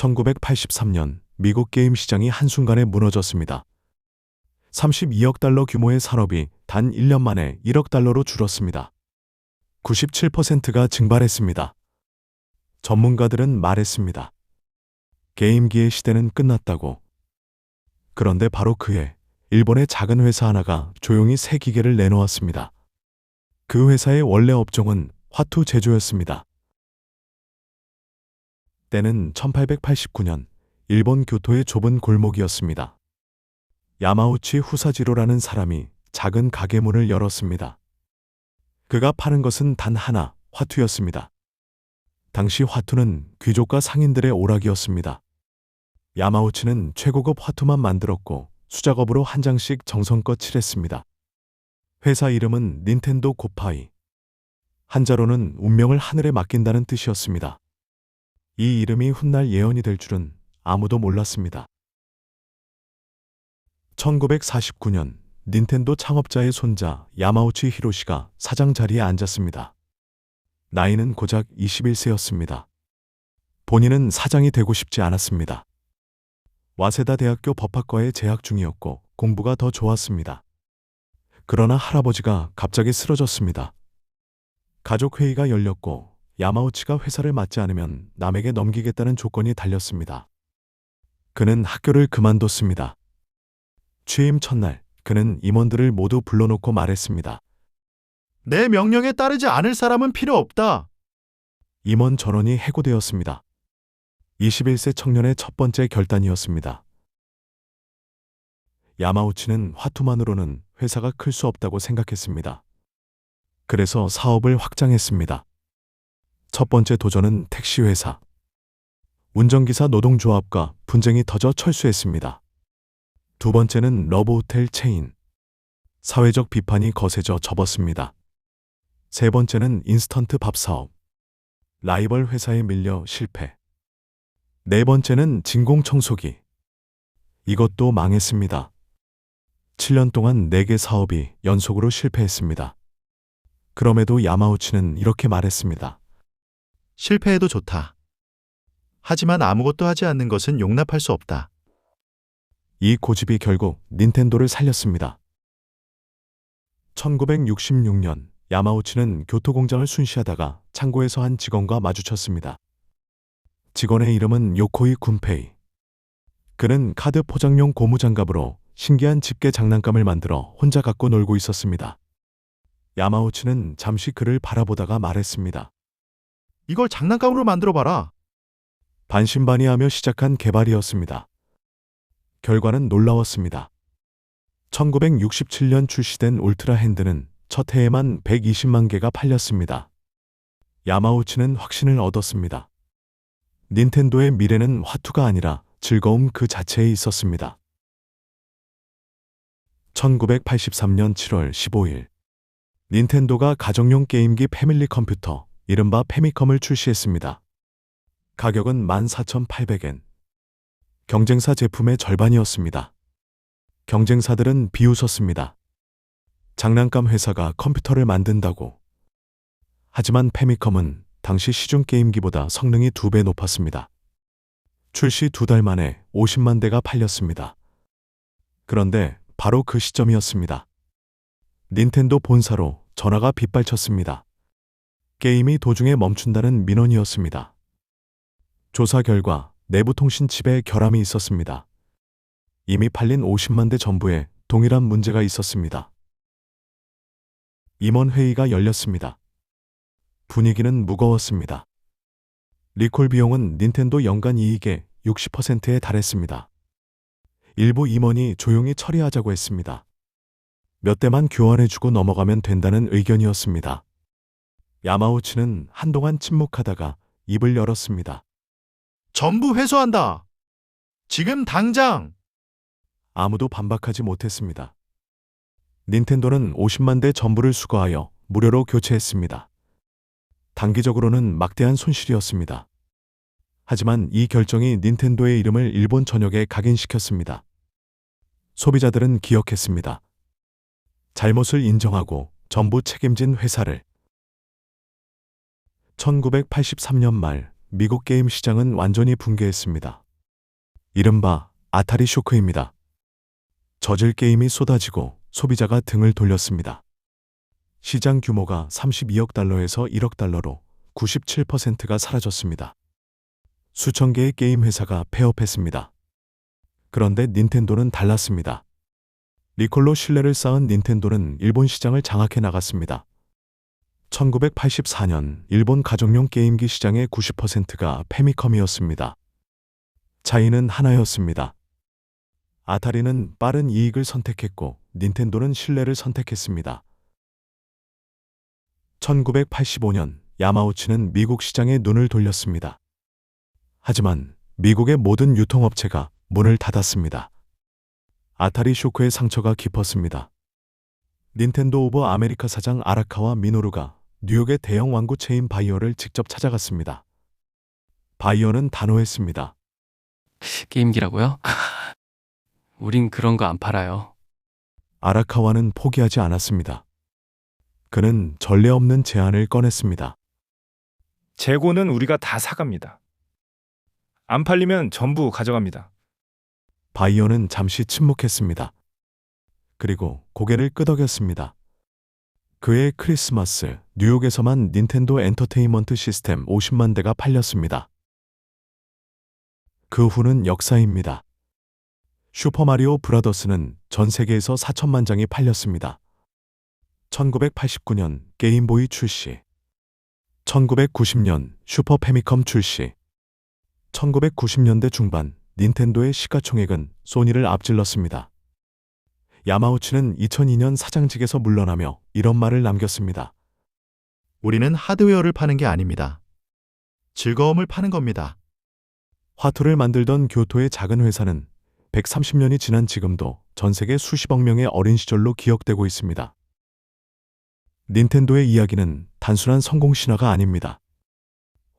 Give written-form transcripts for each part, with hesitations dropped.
1983년 미국 게임 시장이 한순간에 무너졌습니다. 32억 달러 규모의 산업이 단 1년 만에 1억 달러로 줄었습니다. 97%가 증발했습니다. 전문가들은 말했습니다. 게임기의 시대는 끝났다고. 그런데 바로 그해 일본의 작은 회사 하나가 조용히 새 기계를 내놓았습니다. 그 회사의 원래 업종은 화투 제조였습니다. 때는 1889년 일본 교토의 좁은 골목이었습니다. 야마우치 후사지로라는 사람이 작은 가게 문을 열었습니다. 그가 파는 것은 단 하나, 화투였습니다. 당시 화투는 귀족과 상인들의 오락이었습니다. 야마우치는 최고급 화투만 만들었고 수작업으로 한 장씩 정성껏 칠했습니다. 회사 이름은 닌텐도 고파이. 한자로는 운명을 하늘에 맡긴다는 뜻이었습니다. 이 이름이 훗날 예언이 될 줄은 아무도 몰랐습니다. 1949년 닌텐도 창업자의 손자 야마우치 히로시가 사장 자리에 앉았습니다. 나이는 고작 21세였습니다. 본인은 사장이 되고 싶지 않았습니다. 와세다 대학교 법학과에 재학 중이었고 공부가 더 좋았습니다. 그러나 할아버지가 갑자기 쓰러졌습니다. 가족 회의가 열렸고 야마우치가 회사를 맡지 않으면 남에게 넘기겠다는 조건이 달렸습니다. 그는 학교를 그만뒀습니다. 취임 첫날 그는 임원들을 모두 불러놓고 말했습니다. 내 명령에 따르지 않을 사람은 필요 없다. 임원 전원이 해고되었습니다. 21세 청년의 첫 번째 결단이었습니다. 야마우치는 화투만으로는 회사가 클 수 없다고 생각했습니다. 그래서 사업을 확장했습니다. 첫 번째 도전은 택시회사. 운전기사 노동조합과 분쟁이 터져 철수했습니다. 두 번째는 러브호텔 체인. 사회적 비판이 거세져 접었습니다. 세 번째는 인스턴트 밥 사업. 라이벌 회사에 밀려 실패. 네 번째는 진공청소기. 이것도 망했습니다. 7년 동안 4개 사업이 연속으로 실패했습니다. 그럼에도 야마우치는 이렇게 말했습니다. 실패해도 좋다. 하지만 아무것도 하지 않는 것은 용납할 수 없다. 이 고집이 결국 닌텐도를 살렸습니다. 1966년 야마우치는 교토공장을 순시하다가 창고에서 한 직원과 마주쳤습니다. 직원의 이름은 요코이 군페이. 그는 카드 포장용 고무장갑으로 신기한 집게 장난감을 만들어 혼자 갖고 놀고 있었습니다. 야마우치는 잠시 그를 바라보다가 말했습니다. 이걸 장난감으로 만들어봐라. 반신반의하며 시작한 개발이었습니다. 결과는 놀라웠습니다. 1967년 출시된 울트라 핸드는 첫 해에만 120만 개가 팔렸습니다. 야마우치는 확신을 얻었습니다. 닌텐도의 미래는 화투가 아니라 즐거움 그 자체에 있었습니다. 1983년 7월 15일 닌텐도가 가정용 게임기 패밀리 컴퓨터 이른바 패미컴을 출시했습니다. 가격은 14,800엔. 경쟁사 제품의 절반이었습니다. 경쟁사들은 비웃었습니다. 장난감 회사가 컴퓨터를 만든다고. 하지만 패미컴은 당시 시중 게임기보다 성능이 2배 높았습니다. 출시 2달 만에 50만 대가 팔렸습니다. 그런데 바로 그 시점이었습니다. 닌텐도 본사로 전화가 빗발쳤습니다. 게임이 도중에 멈춘다는 민원이었습니다. 조사 결과 내부 통신 칩에 결함이 있었습니다. 이미 팔린 50만 대 전부에 동일한 문제가 있었습니다. 임원 회의가 열렸습니다. 분위기는 무거웠습니다. 리콜 비용은 닌텐도 연간 이익의 60%에 달했습니다. 일부 임원이 조용히 처리하자고 했습니다. 몇 대만 교환해주고 넘어가면 된다는 의견이었습니다. 야마우치는 한동안 침묵하다가 입을 열었습니다. 전부 회수한다. 지금 당장. 아무도 반박하지 못했습니다. 닌텐도는 50만 대 전부를 수거하여 무료로 교체했습니다. 단기적으로는 막대한 손실이었습니다. 하지만 이 결정이 닌텐도의 이름을 일본 전역에 각인시켰습니다. 소비자들은 기억했습니다. 잘못을 인정하고 전부 책임진 회사를. 1983년 말 미국 게임 시장은 완전히 붕괴했습니다. 이른바 아타리 쇼크입니다. 저질 게임이 쏟아지고 소비자가 등을 돌렸습니다. 시장 규모가 32억 달러에서 1억 달러로 97%가 사라졌습니다. 수천 개의 게임 회사가 폐업했습니다. 그런데 닌텐도는 달랐습니다. 리콜로 신뢰를 쌓은 닌텐도는 일본 시장을 장악해 나갔습니다. 1984년 일본 가정용 게임기 시장의 90%가 패미컴이었습니다. 차이는 하나였습니다. 아타리는 빠른 이익을 선택했고 닌텐도는 신뢰를 선택했습니다. 1985년 야마우치는 미국 시장에 눈을 돌렸습니다. 하지만 미국의 모든 유통업체가 문을 닫았습니다. 아타리 쇼크의 상처가 깊었습니다. 닌텐도 오브 아메리카 사장 아라카와 미노루가 뉴욕의 대형 완구 체인 바이어를 직접 찾아갔습니다. 바이어는 단호했습니다. 게임기라고요? 우린 그런 거 안 팔아요. 아라카와는 포기하지 않았습니다. 그는 전례 없는 제안을 꺼냈습니다. 재고는 우리가 다 사갑니다. 안 팔리면 전부 가져갑니다. 바이어는 잠시 침묵했습니다. 그리고 고개를 끄덕였습니다. 그해 크리스마스, 뉴욕에서만 닌텐도 엔터테인먼트 시스템 50만 대가 팔렸습니다. 그 후는 역사입니다. 슈퍼마리오 브라더스는 전 세계에서 4천만 장이 팔렸습니다. 1989년 게임보이 출시, 1990년 슈퍼 패미컴 출시, 1990년대 중반 닌텐도의 시가총액은 소니를 앞질렀습니다. 야마우치는 2002년 사장직에서 물러나며 이런 말을 남겼습니다. 우리는 하드웨어를 파는 게 아닙니다. 즐거움을 파는 겁니다. 화투를 만들던 교토의 작은 회사는 130년이 지난 지금도 전 세계 수십억 명의 어린 시절로 기억되고 있습니다. 닌텐도의 이야기는 단순한 성공 신화가 아닙니다.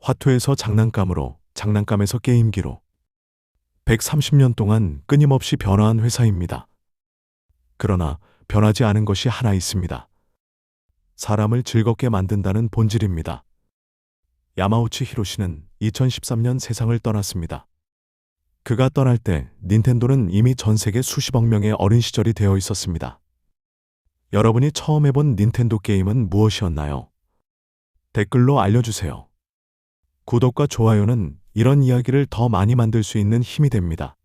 화투에서 장난감으로, 장난감에서 게임기로 130년 동안 끊임없이 변화한 회사입니다. 그러나 변하지 않은 것이 하나 있습니다. 사람을 즐겁게 만든다는 본질입니다. 야마우치 히로시는 2013년 세상을 떠났습니다. 그가 떠날 때 닌텐도는 이미 전 세계 수십억 명의 어린 시절이 되어 있었습니다. 여러분이 처음 해본 닌텐도 게임은 무엇이었나요? 댓글로 알려주세요. 구독과 좋아요는 이런 이야기를 더 많이 만들 수 있는 힘이 됩니다.